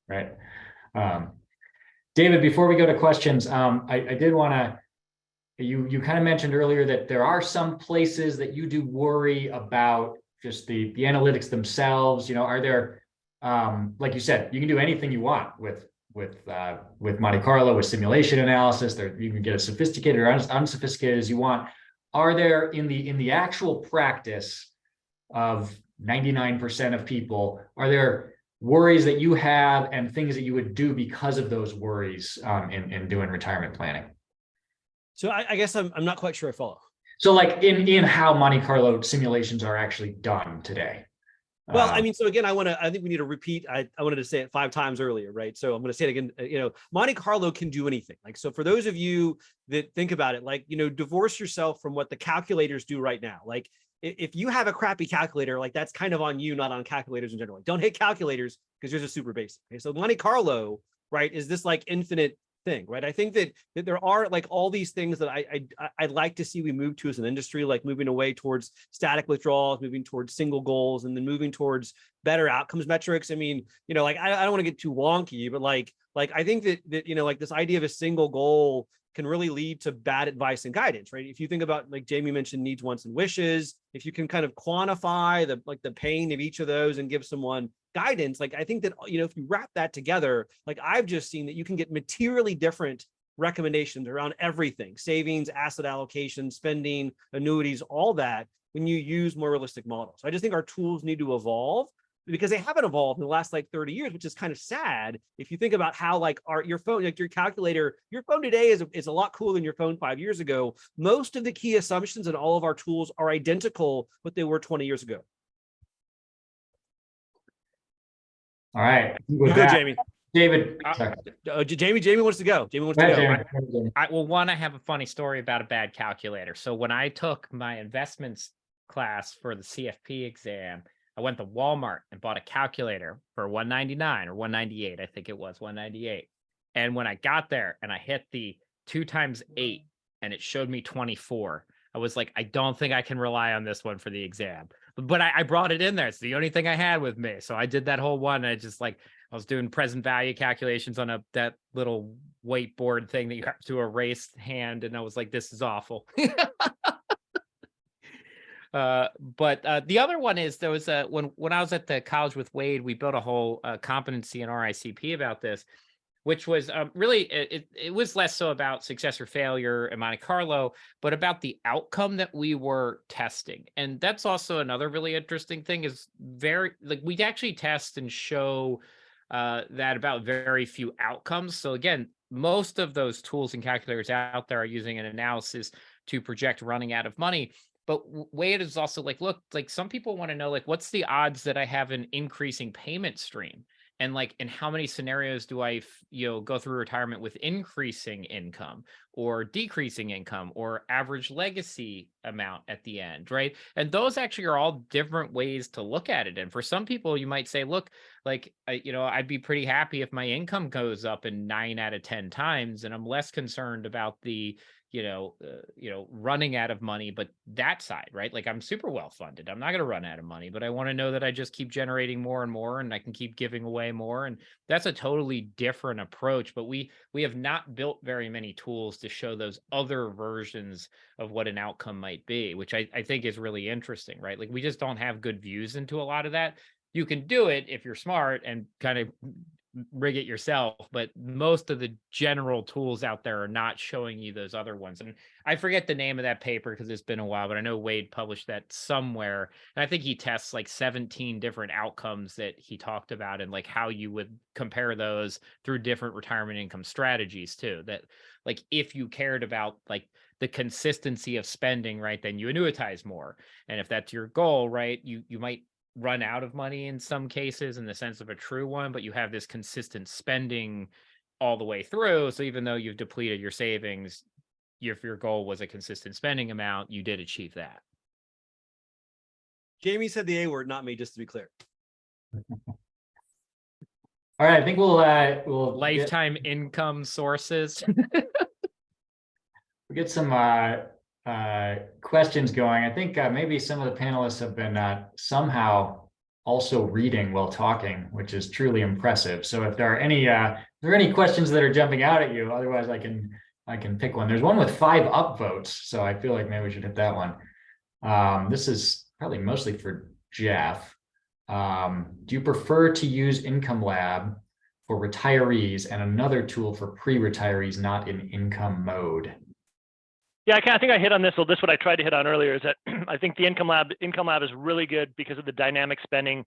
right? David, before we go to questions, I did want to, you kind of mentioned earlier that there are some places that you do worry about just the analytics themselves. You know, are there, like you said, you can do anything you want with Monte Carlo, with simulation analysis. There, you can get as sophisticated or unsophisticated as you want. Are there in the actual practice of 99% of people, are there worries that you have and things that you would do because of those worries in doing retirement planning? So I guess I'm not quite sure I follow. So like in how Monte Carlo simulations are actually done today. Well, I mean, so again, I think we need to repeat. I wanted to say it 5 times earlier, right? So I'm going to say it again. You know, Monte Carlo can do anything. Like, so for those of you that think about it, like, you know, divorce yourself from what the calculators do right now. Like, if you have a crappy calculator, like that's kind of on you, not on calculators in general. Like, don't hate calculators because yours are super basic. Okay? So Monte Carlo, right, is this like infinite thing, right? I think that there are like all these things that I'd like to see we move to as an industry, like moving away towards static withdrawals, moving towards single goals, and then moving towards better outcomes metrics. I mean, you know, like I don't want to get too wonky, but like I think that you know, like this idea of a single goal can really lead to bad advice and guidance, right? If you think about, like Jamie mentioned, needs, wants, and wishes, if you can kind of quantify the pain of each of those and give someone guidance, like I think that, you know, if you wrap that together, like I've just seen that you can get materially different recommendations around everything: savings, asset allocation, spending, annuities, all that, when you use more realistic models. So I just think our tools need to evolve, because they haven't evolved in the last like 30 years, which is kind of sad. If you think about how like your phone, like your calculator, your phone today is a lot cooler than your phone 5 years ago. Most of the key assumptions in all of our tools are identical what they were 20 years ago. all right. Go, Jamie. David, Jamie wants to go. Jamie wants to go. Well, one, I have a funny story about a bad calculator. So when I took my investments class for the CFP exam, I went to Walmart and bought a calculator for $199 or $198. I think it was $198. And when I got there and I hit the 2 times 8 and it showed me 24, I was like, I don't think I can rely on this one for the exam. But I brought it in there. It's the only thing I had with me. So I did that whole one. And I just like, I was doing present value calculations on that little whiteboard thing that you have to erase hand. And I was like, this is awful. But the other one is, there was when I was at the college with Wade, we built a whole competency in RICP about this, which was really, it was less so about success or failure in Monte Carlo, but about the outcome that we were testing. And that's also another really interesting thing, is we actually test and show that about very few outcomes. So again, most of those tools and calculators out there are using an analysis to project running out of money. But Wade is also like, look, like some people want to know, like, what's the odds that I have an increasing payment stream? And like, in how many scenarios do I, go through retirement with increasing income or decreasing income or average legacy amount at the end, right? And those actually are all different ways to look at it. And for some people, you might say, look, like, I'd be pretty happy if my income goes up in 9 out of 10 times, and I'm less concerned about the running out of money, but that side, right? Like, I'm super well funded. I'm not going to run out of money, but I want to know that I just keep generating more and more, and I can keep giving away more. And that's a totally different approach. But we have not built very many tools to show those other versions of what an outcome might be, which I think is really interesting, right? Like, we just don't have good views into a lot of that. You can do it if you're smart and kind of rig it yourself, but most of the general tools out there are not showing you those other ones. And I forget the name of that paper because it's been a while, but I know Wade published that somewhere. And I think he tests like 17 different outcomes that he talked about, and like how you would compare those through different retirement income strategies too. That, like, if you cared about like the consistency of spending, right, then you annuitize more. And if that's your goal, right, you might run out of money in some cases in the sense of a true one, but you have this consistent spending all the way through. So even though you've depleted your savings, if your goal was a consistent spending amount, you did achieve that. Jamie said the A word, not me, just to be clear. All right, I think we'll Lifetime income sources. We get some questions going. I think maybe some of the panelists have been somehow also reading while talking, which is truly impressive. So if there are any questions that are jumping out at you, otherwise I can pick one. There's one with 5 upvotes, so I feel like maybe we should hit that one. This is probably mostly for Jeff. Do you prefer to use Income Lab for retirees and another tool for pre-retirees not in income mode? Yeah, I think I hit on this. So this what I tried to hit on earlier is that I think the Income Lab is really good because of the dynamic spending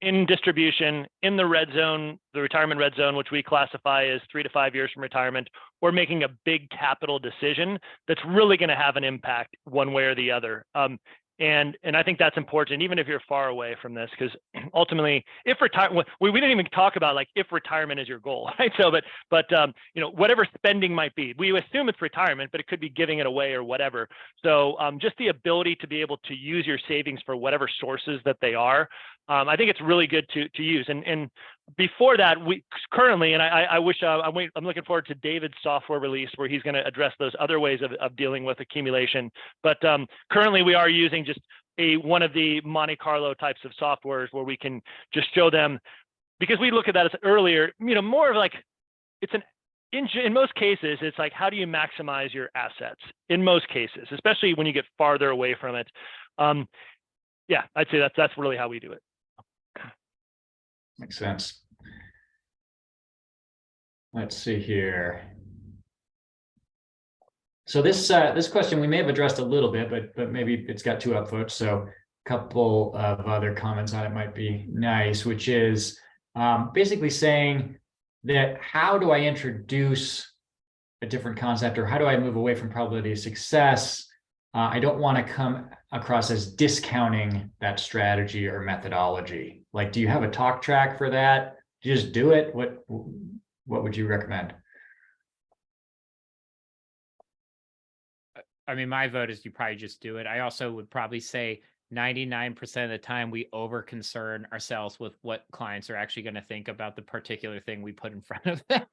in distribution in the red zone, the retirement red zone, which we classify as 3 to 5 years from retirement, or making a big capital decision that's really going to have an impact one way or the other. And I think that's important, even if you're far away from this, because ultimately, if retirement, we didn't even talk about like if retirement is your goal, right? So, but you know, whatever spending might be, we assume it's retirement, but it could be giving it away or whatever. So, just the ability to be able to use your savings for whatever sources that they are, I think it's really good to use. And before that, we currently, and I wish I'm looking forward to David's software release where he's going to address those other ways of dealing with accumulation. But currently, we are using just one of the Monte Carlo types of softwares where we can just show them, because we look at that as earlier, you know, more of like it's in most cases, it's like, how do you maximize your assets? In most cases, especially when you get farther away from it. Yeah, I'd say that's really how we do it. Makes sense. Let's see here. So this question we may have addressed a little bit, but maybe it's got 2 upvotes. So a couple of other comments on it might be nice, which is basically saying that how do I introduce a different concept, or how do I move away from probability of success? I don't want to come across as discounting that strategy or methodology. Like, do you have a talk track for that? Do you just do it? What would you recommend? I mean, my vote is you probably just do it. I also would probably say 99% of the time we over concern ourselves with what clients are actually going to think about the particular thing we put in front of them.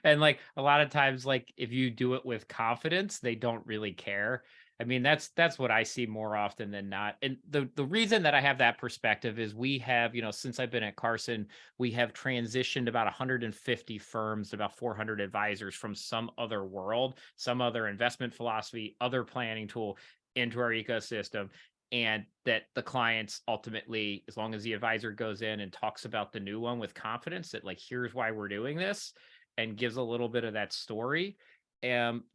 And like a lot of times, like if you do it with confidence, they don't really care. I mean, that's what I see more often than not. And the reason that I have that perspective is we have, you know, since I've been at Carcin, we have transitioned about 150 firms, about 400 advisors from some other world, some other investment philosophy, other planning tool into our ecosystem. And that the clients ultimately, as long as the advisor goes in and talks about the new one with confidence that like, here's why we're doing this, and gives a little bit of that story.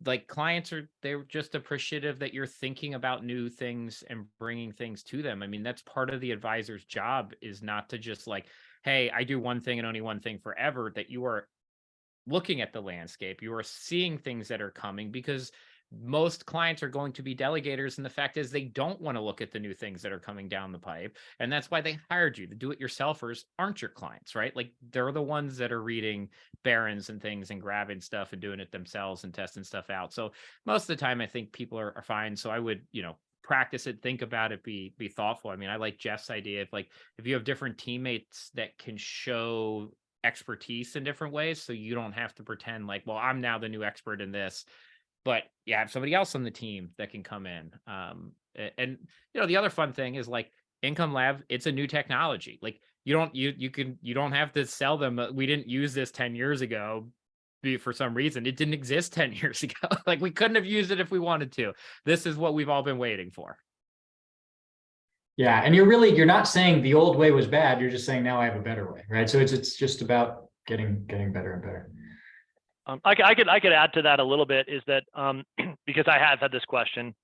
Like clients they're just appreciative that you're thinking about new things and bringing things to them. I mean, that's part of the advisor's job, is not to just like, hey, I do one thing and only one thing forever, that you are looking at the landscape, you are seeing things that are coming, because most clients are going to be delegators. And the fact is they don't want to look at the new things that are coming down the pipe. And that's why they hired you. The do-it-yourselfers aren't your clients, right? Like they're the ones that are reading Barron's and things and grabbing stuff and doing it themselves and testing stuff out. So most of the time, I think people are fine. So I would, you know, practice it, think about it, be thoughtful. I mean, I like Jeff's idea of like, if you have different teammates that can show expertise in different ways, so you don't have to pretend like, well, I'm now the new expert in this, but yeah, have somebody else on the team that can come in. And you know, the other fun thing is like Income Lab, it's a new technology. Like you don't have to sell them. We didn't use this 10 years ago for some reason. It didn't exist 10 years ago. Like we couldn't have used it if we wanted to. This is what we've all been waiting for. Yeah, and you're not saying the old way was bad. You're just saying now I have a better way, right? So it's just about getting better and better. I could add to that a little bit, is that because I have had this question.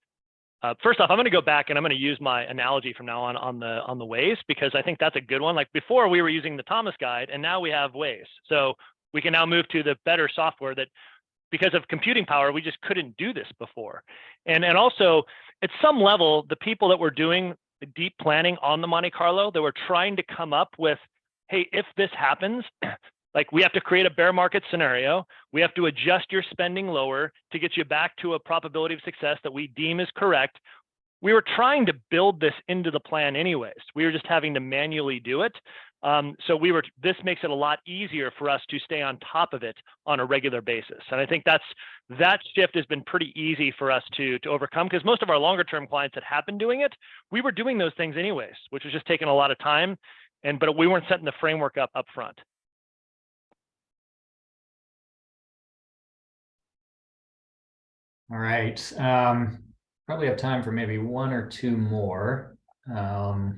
First off, I'm going to go back and I'm going to use my analogy from now on the Waze, because I think that's a good one. Like before we were using the Thomas guide and now we have Waze. So we can now move to the better software that, because of computing power, we just couldn't do this before. And also at some level, the people that were doing the deep planning on the Monte Carlo, they were trying to come up with, hey, if this happens, like we have to create a bear market scenario. We have to adjust your spending lower to get you back to a probability of success that we deem is correct. We were trying to build this into the plan anyways. We were just having to manually do it. So this makes it a lot easier for us to stay on top of it on a regular basis. And I think that shift has been pretty easy for us to overcome, because most of our longer term clients that have been doing it, we were doing those things anyways, which was just taking a lot of time. But we weren't setting the framework up front. All right. Probably have time for maybe one or two more. So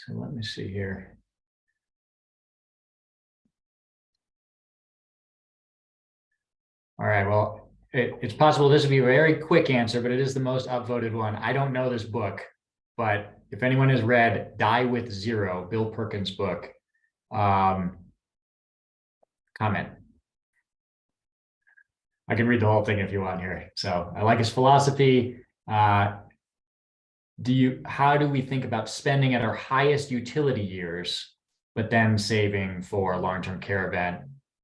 let me see here. All right. Well, it's possible this would be a very quick answer, but it is the most upvoted one. I don't know this book, but if anyone has read Die with Zero, Bill Perkins' book, comment. I can read the whole thing if you want here. So I like his philosophy. How do we think about spending at our highest utility years, but then saving for a long-term care event,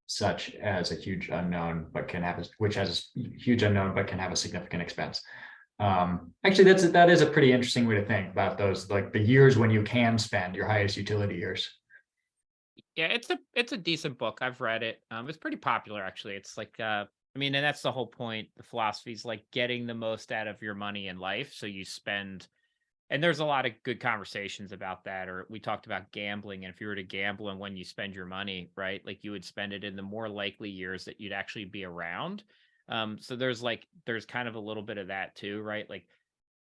such as a huge unknown, but can have a significant expense? Actually, that is a pretty interesting way to think about those, like the years when you can spend your highest utility years. Yeah, it's a decent book. I've read it. It's pretty popular, actually. It's like and that's the whole point. The philosophy is like getting the most out of your money in life. So you spend, and there's a lot of good conversations about that. Or we talked about gambling. And if you were to gamble and when you spend your money, right, like you would spend it in the more likely years that you'd actually be around. So there's kind of a little bit of that too, right? Like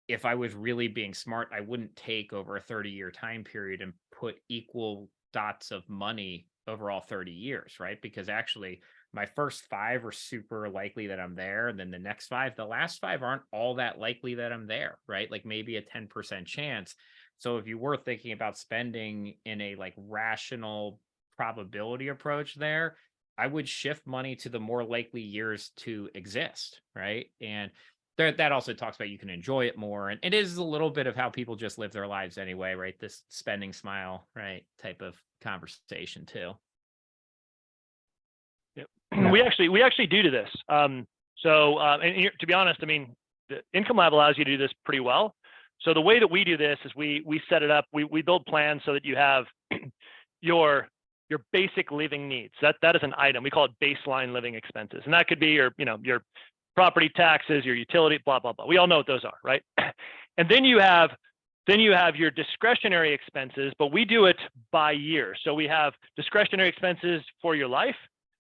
if I was really being smart, I wouldn't take over a 30-year time period and put equal dots of money over all 30 years, right? Because actually my first 5 are super likely that I'm there. And then the last 5 aren't all that likely that I'm there, right? Like maybe a 10% chance. So if you were thinking about spending in a like rational probability approach there, I would shift money to the more likely years to exist, right? And that also talks about you can enjoy it more. And it is a little bit of how people just live their lives anyway, right? This spending smile, right, type of conversation too. Yeah. We actually do this. And to be honest, the Income Lab allows you to do this pretty well. So the way that we do this is we set it up. We build plans so that you have your basic living needs. That is an item. We call it baseline living expenses, and that could be your property taxes, your utility, blah blah blah. We all know what those are, right? And then you have your discretionary expenses, but we do it by year. So we have discretionary expenses for your life,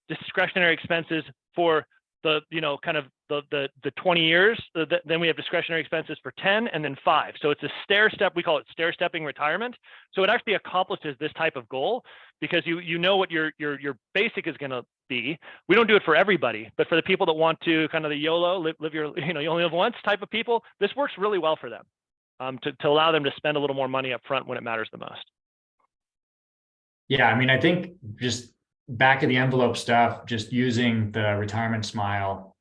discretionary expenses for the 20 years. Then we have discretionary expenses for 10 and then 5. So it's a stair step. We call it stair stepping retirement. So it actually accomplishes this type of goal because you know what your basic is going to be. We don't do it for everybody, but for the people that want to kind of the YOLO, live your, you only live once type of people, this works really well for them, to allow them to spend a little more money up front when it matters the most. Yeah, I think just back of the envelope stuff, just using the retirement smile,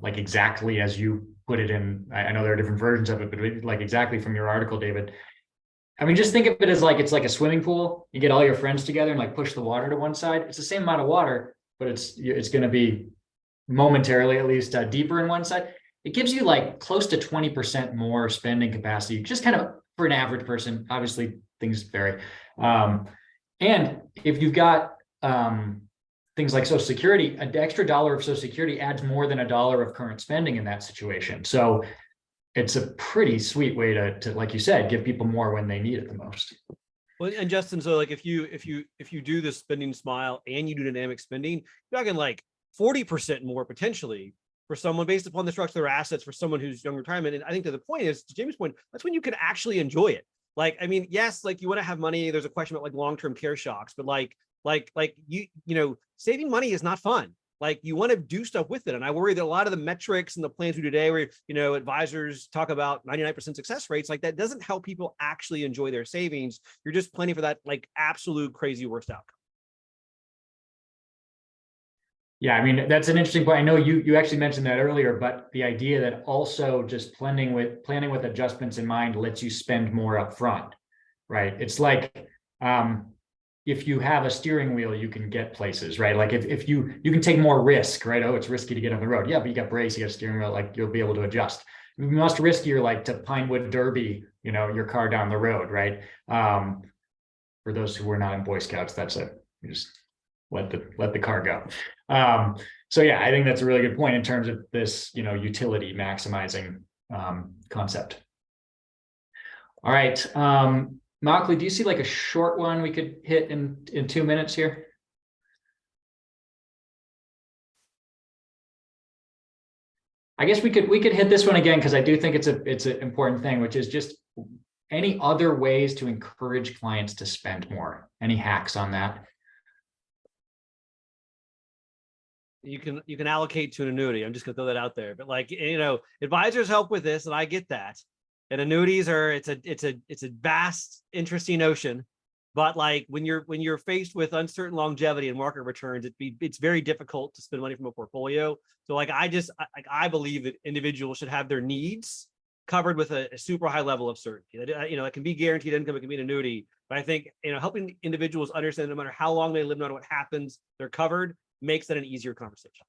like exactly as you put it in. I know there are different versions of it, but like exactly from your article, David. Just think of it as like, it's like a swimming pool. You get all your friends together and like push the water to one side. It's the same amount of water, but it's going to be momentarily, at least, deeper in one side. It gives you like close to 20% more spending capacity, just kind of for an average person. Obviously things vary. And if you've got things like Social Security, an extra $1 of Social Security adds more than $1 of current spending in that situation. So it's a pretty sweet way to, like you said, give people more when they need it the most. Well, and Justin, so like if you do the spending smile and you do dynamic spending, you're talking like 40% more potentially for someone based upon the structure of their assets for someone who's young retirement. And I think that the point is, to Jamie's point, that's when you can actually enjoy it. Like, yes, like you want to have money. There's a question about like long-term care shocks, but like saving money is not fun. Like you want to do stuff with it. And I worry that a lot of the metrics and the plans we do today where, advisors talk about 99% success rates, like that doesn't help people actually enjoy their savings. You're just planning for that like absolute crazy worst outcome. Yeah, that's an interesting point. I know you actually mentioned that earlier, but the idea that also just planning with adjustments in mind lets you spend more upfront, right? It's like if you have a steering wheel, you can get places, right? Like if you can take more risk, right? Oh, it's risky to get on the road. Yeah, but you got brakes, you got a steering wheel, like you'll be able to adjust. Much riskier, like to Pinewood Derby, your car down the road, right? for those who were not in Boy Scouts, that's it. You just let the car go. So yeah, I think that's a really good point in terms of this, utility maximizing concept. All right. Malkley, do you see like a short one we could hit in 2 minutes here? I guess we could hit this one again, because I do think it's an important thing, which is just any other ways to encourage clients to spend more. Any hacks on that? You can allocate to an annuity. I'm just gonna throw that out there. But like, advisors help with this, and I get that. And annuities it's a vast, interesting ocean. But like when you're faced with uncertain longevity and market returns, it's very difficult to spend money from a portfolio. So like I believe that individuals should have their needs covered with a super high level of certainty. It can be guaranteed income, it can be an annuity. But I think helping individuals understand no matter how long they live, no matter what happens, they're covered, makes that an easier conversation.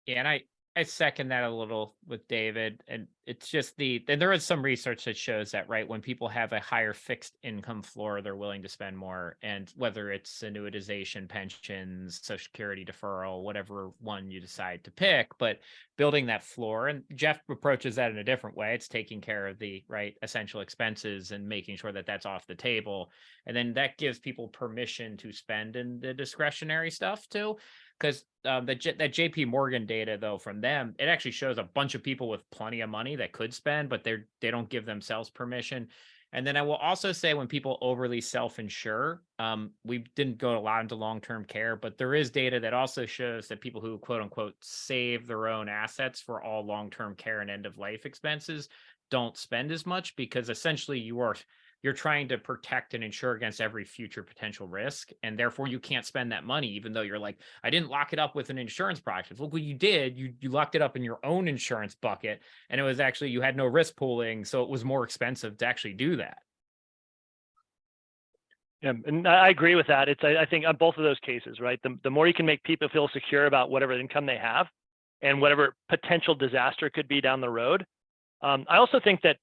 Yeah, and I second that a little with David. And it's just and there is some research that shows that, right, when people have a higher fixed income floor, they're willing to spend more. And whether it's annuitization, pensions, Social Security deferral, whatever one you decide to pick, but building that floor. And Jeff approaches that in a different way. It's taking care of the essential expenses and making sure that that's off the table. And then that gives people permission to spend in the discretionary stuff too. Because that JP Morgan data, though, from them, it actually shows a bunch of people with plenty of money that could spend, but they don't give themselves permission. And then I will also say, when people overly self-insure, we didn't go a lot into long-term care, but there is data that also shows that people who quote unquote save their own assets for all long-term care and end-of-life expenses don't spend as much, because essentially you're trying to protect and insure against every future potential risk. And therefore you can't spend that money, even though you're like, I didn't lock it up with an insurance product. Look what you did. You locked it up in your own insurance bucket. And it was actually, you had no risk pooling. So it was more expensive to actually do that. Yeah, and I agree with that. I think on both of those cases, right? The more you can make people feel secure about whatever income they have and whatever potential disaster could be down the road. I also think that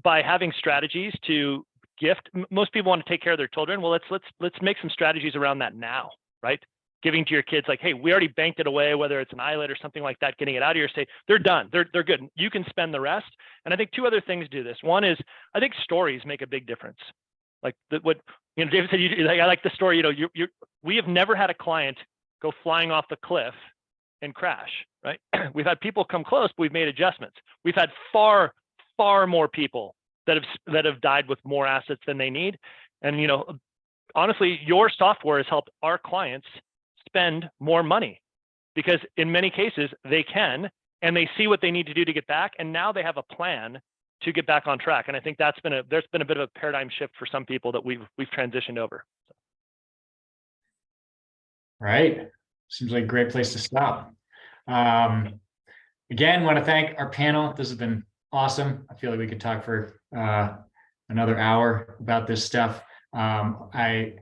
by having strategies to gift, most people want to take care of their children. Well, let's make some strategies around that now, right? Giving to your kids, like, hey, we already banked it away, whether it's an ILET or something like that, getting it out of your state. They're done. They're good. You can spend the rest. And I think two other things do this. One is, I think stories make a big difference. Like what David said. I like the story. We have never had a client go flying off the cliff and crash, right? We've had people come close, but we've made adjustments. We've had far more people that have died with more assets than they need. And honestly, your software has helped our clients spend more money, because in many cases they can, and they see what they need to do to get back, and now they have a plan to get back on track. And I think there's been a bit of a paradigm shift for some people that we've transitioned over. Right. Seems like a great place to stop. Again, want to thank our panel. This has been awesome. I feel like we could talk for another hour about this stuff. I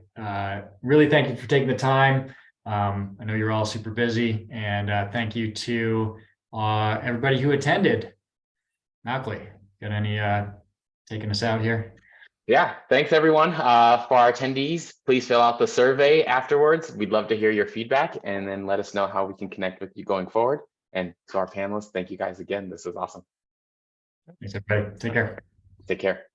really thank you for taking the time. I know you're all super busy, and thank you to everybody who attended. Malkley, got any taking us out here? Yeah, thanks everyone. For our attendees, please fill out the survey afterwards. We'd love to hear your feedback, and then let us know how we can connect with you going forward. And to our panelists, thank you guys again. This was awesome. Thanks, everybody. Take care. Take care.